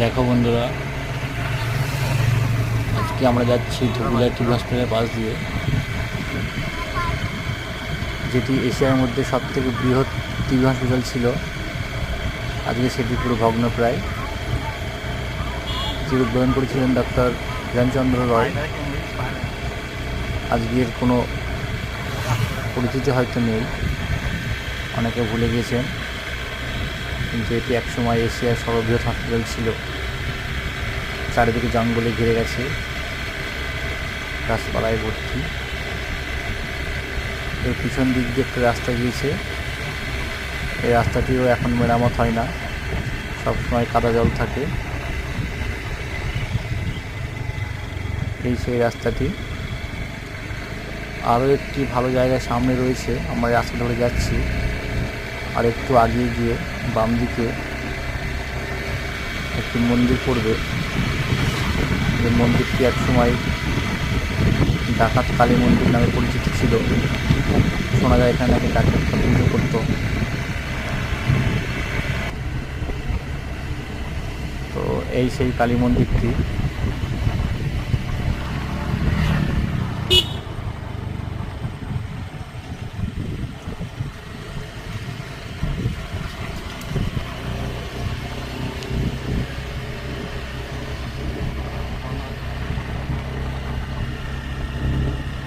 দেখো বন্ধুরা, আজকে আমরা যাচ্ছি ধুবুলিয়া টিবি হসপিটালের পাশ দিয়ে, যেটি এশিয়ার মধ্যে সবথেকে বৃহৎ টিবি হসপিটাল ছিল। আজকে সেটি পুরো ভগ্নপ্রায়। এটির উদ্বোধন করেছিলেন ডক্টর জ্ঞানচন্দ্র রয়। আজকের কোনো পরিচিতি হয়তো নেই, অনেকে ভুলে গিয়েছেন, কিন্তু এটি একসময় এশিয়ার সর্ববৃহৎ হসপিটাল ছিল। চারিদিকে জঙ্গলে ঘিরে গেছে, গাছপালায় ভর্তি। এর পিছন দিক দিয়ে একটা রাস্তা গিয়েছে। এই রাস্তাটিও এখন মেরামত হয় না, সবসময় কাদা জল থাকে। এই সেই রাস্তাটি। আরও একটি ভালো জায়গায় সামনে রয়েছে, আমরা রাস্তা ধরে যাচ্ছি। আর একটু আগিয়ে গিয়ে বাম দিকে একটি মন্দির পড়বে। এই মন্দিরটি একসময় ডাকাত কালী মন্দির নামে পরিচিত ছিল। শোনা যায় এখানে নাকি ডাকাতরা পুজো করতো। তো এই সেই কালী মন্দিরটি।